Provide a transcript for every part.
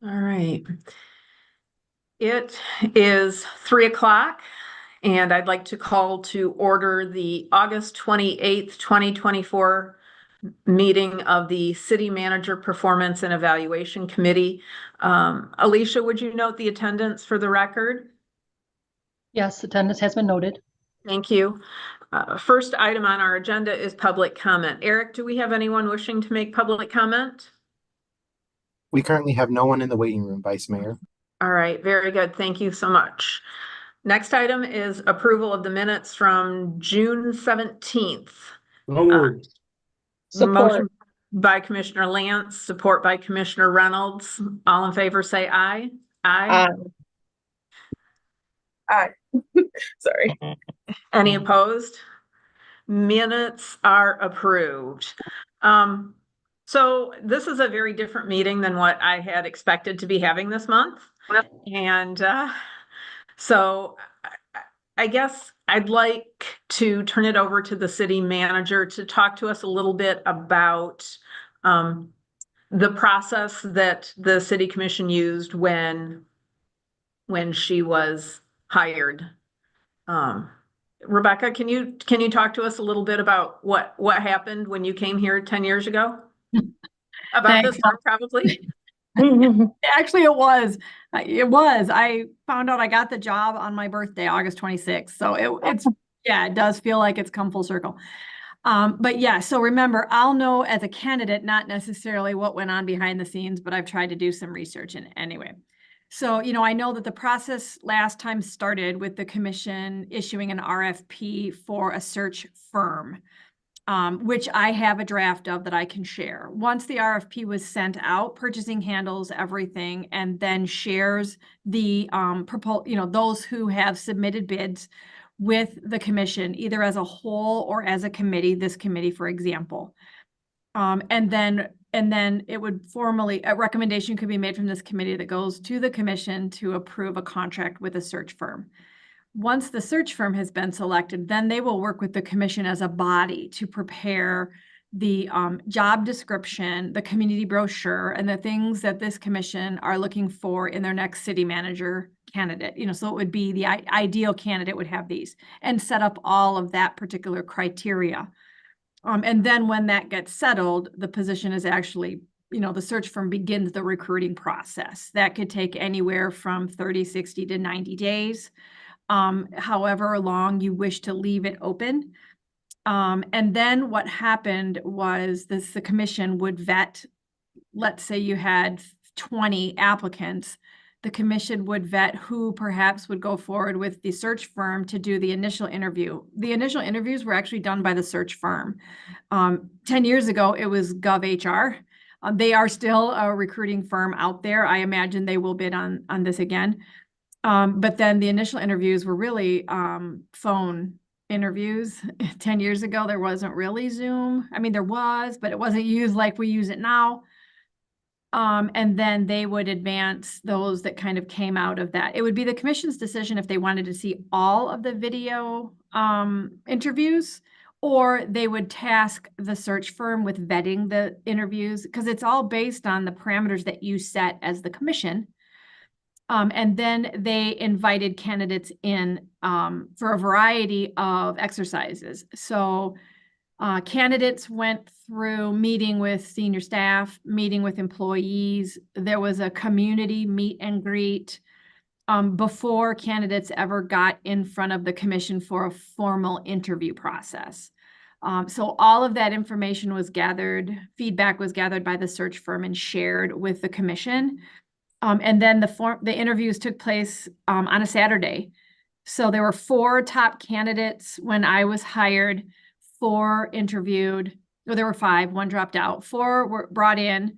All right. It is 3 o'clock, and I'd like to call to order the August 28th, 2024 meeting of the City Manager Performance and Evaluation Committee. Alicia, would you note the attendance for the record? Yes, attendance has been noted. Thank you. First item on our agenda is public comment. Eric, do we have anyone wishing to make public comment? We currently have no one in the waiting room, Vice Mayor. All right, very good. Thank you so much. Next item is approval of the minutes from June 17th. Support. Motion by Commissioner Lance, support by Commissioner Reynolds. All in favor, say aye. Aye. Aye. Sorry. Any opposed? Minutes are approved. So this is a very different meeting than what I had expected to be having this month. And so I guess I'd like to turn it over to the city manager to talk to us a little bit about the process that the city commission used when she was hired. Rebecca, can you talk to us a little bit about what happened when you came here 10 years ago? About this one, probably. Actually, it was. I found out I got the job on my birthday, August 26th. So it does feel like it's come full circle. But yeah, so remember, I'll know as a candidate, not necessarily what went on behind the scenes, but I've tried to do some research anyway. So, I know that the process last time started with the commission issuing an RFP for a search firm, which I have a draft of that I can share. Once the RFP was sent out, purchasing handles everything and then shares the those who have submitted bids with the commission, either as a whole or as a committee, this committee, for example. And then it would formally, a recommendation could be made from this committee that goes to the commission to approve a contract with a search firm. Once the search firm has been selected, then they will work with the commission as a body to prepare the job description, the community brochure, and the things that this commission are looking for in their next city manager candidate. So it would be the ideal candidate would have these and set up all of that particular criteria. And then when that gets settled, the position is actually, the search firm begins the recruiting process. That could take anywhere from 30, 60 to 90 days, however long you wish to leave it open. And then what happened was the commission would vet, let's say you had 20 applicants, the commission would vet who perhaps would go forward with the search firm to do the initial interview. The initial interviews were actually done by the search firm. 10 years ago, it was GovHR. They are still a recruiting firm out there. I imagine they will bid on this again. But then the initial interviews were really phone interviews. 10 years ago, there wasn't really Zoom. I mean, there was, but it wasn't used like we use it now. And then they would advance those that kind of came out of that. It would be the commission's decision if they wanted to see all of the video interviews, or they would task the search firm with vetting the interviews, because it's all based on the parameters that you set as the commission. And then they invited candidates in for a variety of exercises. So candidates went through meeting with senior staff, meeting with employees. There was a community meet and greet before candidates ever got in front of the commission for a formal interview process. So all of that information was gathered, feedback was gathered by the search firm and shared with the commission. And then the interviews took place on a Saturday. So there were 4 top candidates when I was hired. 4 interviewed, or there were 5, 1 dropped out. 4 were brought in.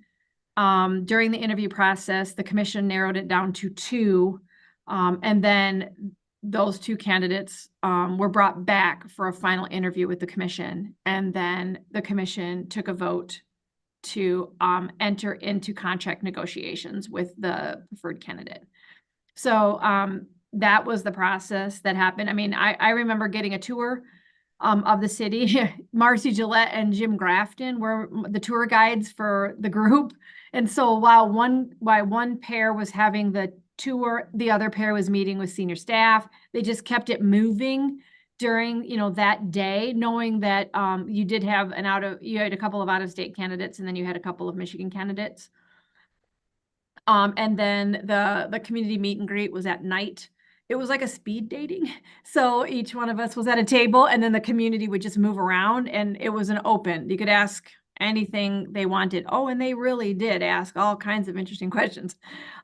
During the interview process, the commission narrowed it down to 2. And then those 2 candidates were brought back for a final interview with the commission. And then the commission took a vote to enter into contract negotiations with the preferred candidate. So that was the process that happened. I mean, I remember getting a tour of the city. Marcy Gillette and Jim Grafton were the tour guides for the group. And so while one pair was having the tour, the other pair was meeting with senior staff. They just kept it moving during, that day, knowing that you did have you had a couple of out-of-state candidates, and then you had a couple of Michigan candidates. And then the community meet and greet was at night. It was like a speed dating. So each one of us was at a table, and then the community would just move around, and it was an open. You could ask anything they wanted. Oh, and they really did ask all kinds of interesting questions.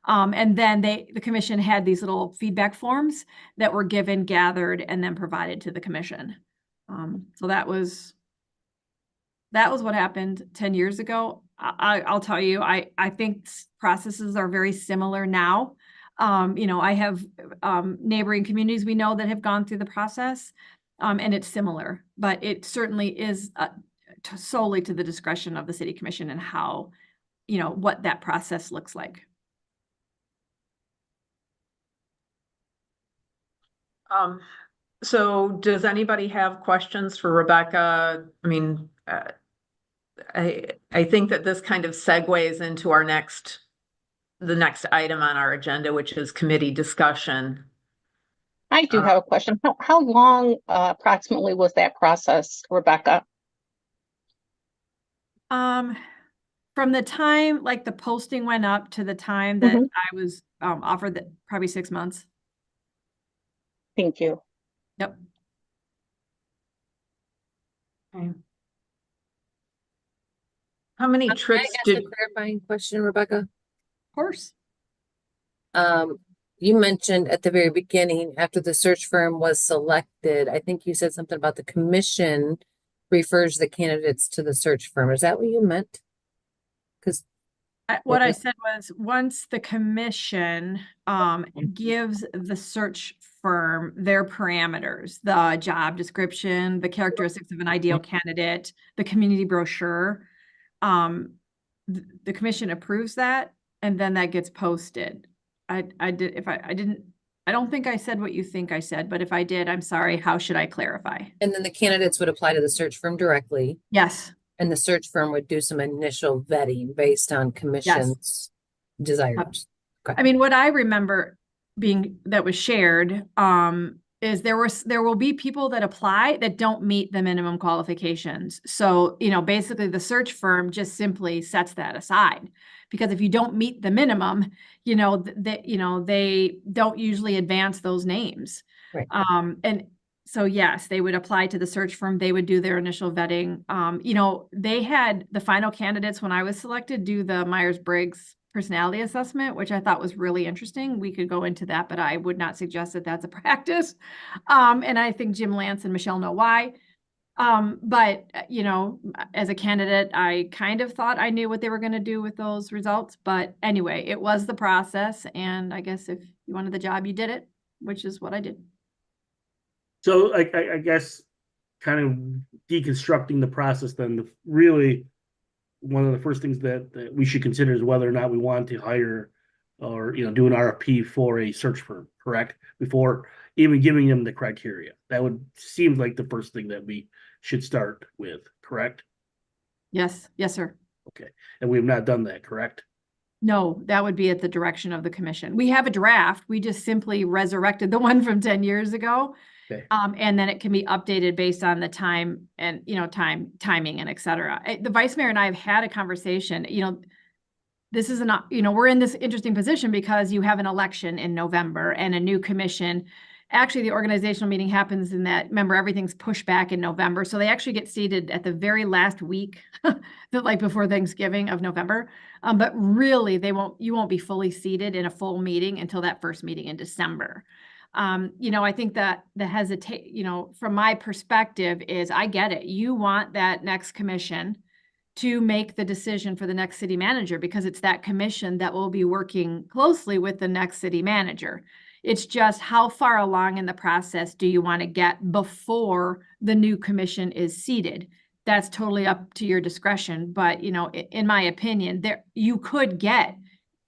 And then the commission had these little feedback forms that were gathered, and then provided to the commission. So that was what happened 10 years ago. I'll tell you, I think processes are very similar now. I have neighboring communities we know that have gone through the process, and it's similar, but it certainly is solely to the discretion of the city commission and how, what that process looks like. So does anybody have questions for Rebecca? I mean, I think that this kind of segues into the next item on our agenda, which is committee discussion. I do have a question. How long approximately was that process, Rebecca? From the time like the posting went up to the time that I was offered, that probably 6 months. Thank you. Yep. Okay. How many trips Can I ask a clarifying question, Rebecca? Of course. You mentioned at the very beginning, after the search firm was selected, I think you said something about the commission refers the candidates to the search firm. Is that what you meant? Because What I said was, once the commission gives the search firm their parameters, the job description, the characteristics of an ideal candidate, the community brochure, the commission approves that, and then that gets posted. I don't think I said what you think I said, but if I did, I'm sorry. How should I clarify? and then the candidates would apply to the search firm directly, Yes. and the search firm would do some initial vetting based on commission's desires. I mean, what I remember that was shared, is there will be people that apply that don't meet the minimum qualifications. So, basically the search firm just simply sets that aside, because if you don't meet the minimum, they don't usually advance those names. Right. And so yes, they would apply to the search firm. They would do their initial vetting. They had the final candidates when I was selected do the Myers-Briggs personality assessment, which I thought was really interesting. We could go into that, but I would not suggest that that's a practice. And I think Jim Lance and Michelle know why. But as a candidate, I kind of thought I knew what they were going to do with those results. But anyway, it was the process. And I guess if you wanted the job, you did it, which is what I did. So I guess kind of deconstructing the process, then really one of the first things that we should consider is whether or not we want to hire or do an RFP for a search firm, correct? Before even giving them the criteria. That would seem like the first thing that we should start with, correct? Yes, sir. Okay. And we have not done that, correct? No, that would be at the direction of the commission. We have a draft. We just simply resurrected the one from 10 years ago. Okay. And then it can be updated based on the time and, timing and et cetera. The vice mayor and I have had a conversation, this is we're in this interesting position because you have an election in November and a new commission. Actually, the organizational meeting happens in that, remember, everything's pushed back in November. So they actually get seated at the very last week, like before Thanksgiving of November. But really, you won't be fully seated in a full meeting until that first meeting in December. I think that from my perspective is I get it. You want that next commission to make the decision for the next city manager, because it's that commission that will be working closely with the next city manager. It's just how far along in the process do you want to get before the new commission is seated? That's totally up to your discretion. But, in my opinion, you could get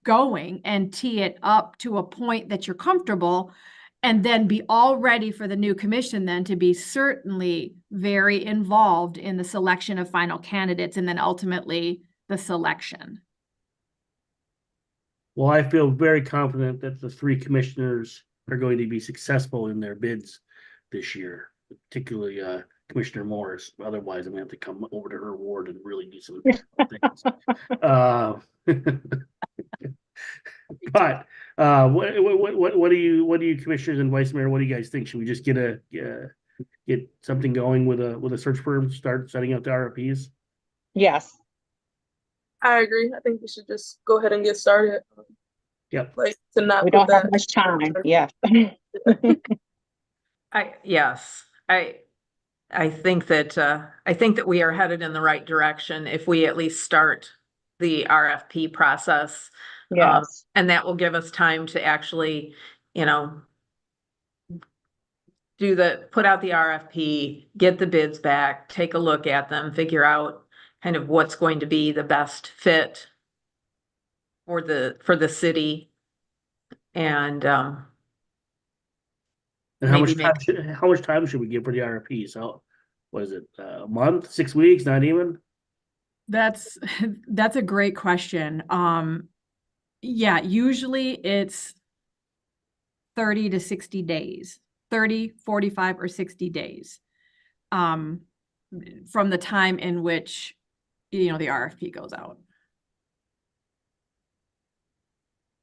going and tee it up to a point that you're comfortable And then be all ready for the new commission then to be certainly very involved in the selection of final candidates and then ultimately the selection. Well, I feel very confident that the three commissioners are going to be successful in their bids this year, particularly Commissioner Morris. Otherwise, I'm gonna have to come over to her ward and really do some things. But what do you commissioners and vice mayor, what do you guys think? Should we just get something going with a search firm, start setting up the RFPs? Yes, I agree. I think we should just go ahead and get started. Yep. Like to not we put don't have that. much time. Yeah. Yes, I think that we are headed in the right direction if we at least start the RFP process. Yes. And that will give us time to actually, you know, put out the RFP, get the bids back, take a look at them, figure out kind of what's going to be the best fit for the city. And And Maybe how much time should we give for the RFP? So, what is it? A month, 6 weeks, not even? That's a great question. Yeah, usually it's 30 to 60 days, 30, 45 or 60 days. From the time in which, the RFP goes out.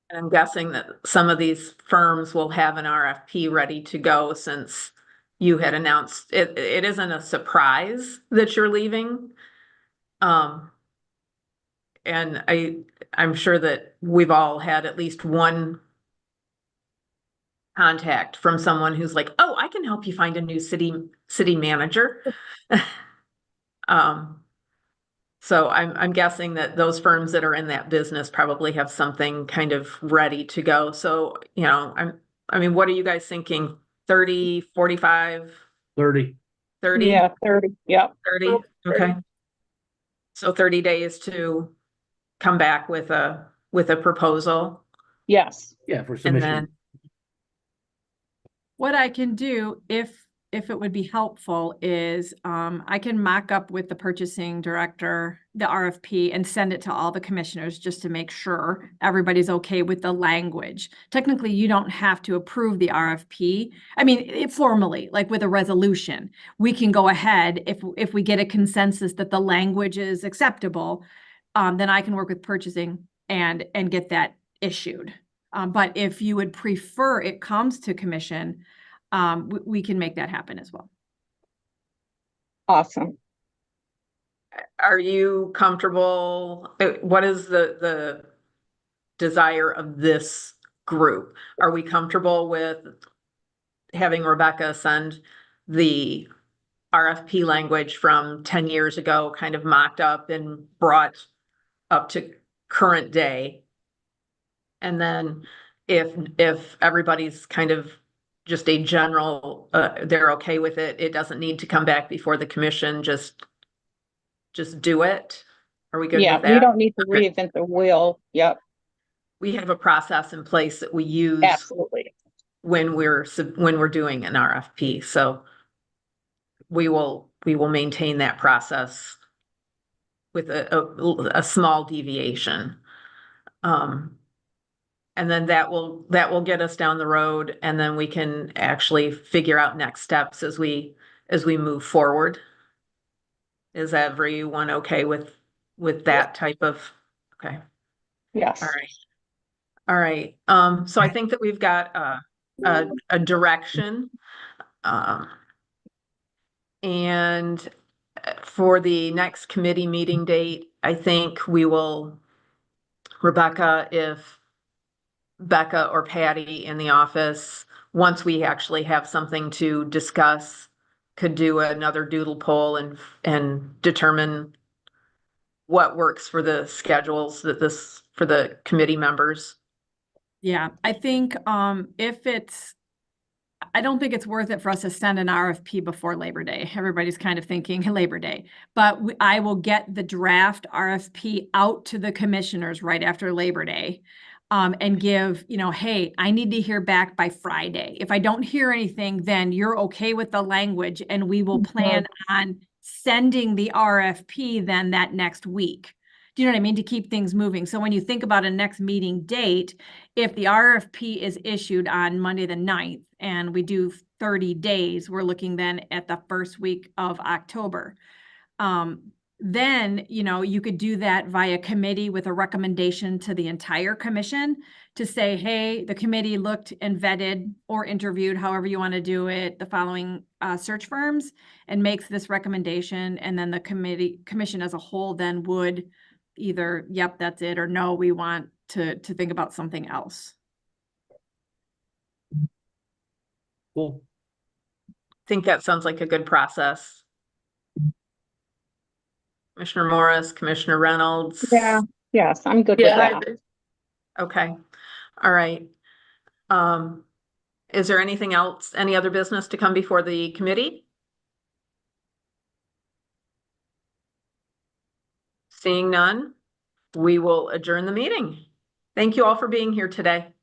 And I'm guessing that some of these firms will have an RFP ready to go since you had announced it. It isn't a surprise that you're leaving. And I'm sure that we've all had at least one contact from someone who's like, oh, I can help you find a new city manager. So I'm guessing that those firms that are in that business probably have something kind of ready to go. So, I mean, what are you guys thinking? 30, 45, 30. 30? Yeah, 30. Yep. 30, okay. So 30 days to come back with a proposal, Yes. Yeah, for and submission. then, What I can do, if it would be helpful, is I can mock up with the purchasing director the RFP and send it to all the commissioners just to make sure everybody's okay with the language. Technically, you don't have to approve the RFP. I mean, formally, like with a resolution, we can go ahead if we get a consensus that the language is acceptable, then I can work with purchasing and get that issued. But if you would prefer it comes to commission, we can make that happen as well. Awesome. are you comfortable? What is the desire of this group? Are we comfortable with having Rebecca send the RFP language from 10 years ago, kind of mocked up and brought up to current day? And then if everybody's kind of just a general, they're okay with it, it doesn't need to come back before the commission, just do it? Are we good Yeah, with that? we don't need to Okay. reinvent the wheel. Yep, We have a process in place that we use absolutely. when we're doing an RFP, so we will maintain that process with a small deviation. And then that will get us down the road, and then we can actually figure out next steps as we move forward. Is everyone okay with that type of, okay, Yes. all right. All right, so I think that we've got a direction. And for the next committee meeting date, I think we will, Rebecca, if Becca or Patty in the office, once we actually have something to discuss, could do another doodle poll and determine what works for the schedules for the committee members. Yeah, I think I don't think it's worth it for us to send an RFP before Labor Day. Everybody's kind of thinking Labor Day, but I will get the draft RFP out to the commissioners right after Labor Day. and give, hey, I need to hear back by Friday. If I don't hear anything, then you're okay with the language and we will plan on sending the RFP then that next week. Do you know what I mean? To keep things moving. So when you think about a next meeting date, if the RFP is issued on Monday, the 9th, and we do 30 days, we're looking then at the first week of October. Then, you could do that via committee with a recommendation to the entire commission to say, hey, the committee looked and vetted or interviewed, however you want to do it, the following search firms and makes this recommendation. And then the commission as a whole then would either, yep, that's it, or no, we want to think about something else. Cool. I think that sounds like a good process. Commissioner Morris, Commissioner Reynolds. Yeah. Yes, I'm good with Yeah, I that. agree. Okay, all right. Is there anything else, any other business to come before the committee? Seeing none, we will adjourn the meeting. Thank you all for being here today.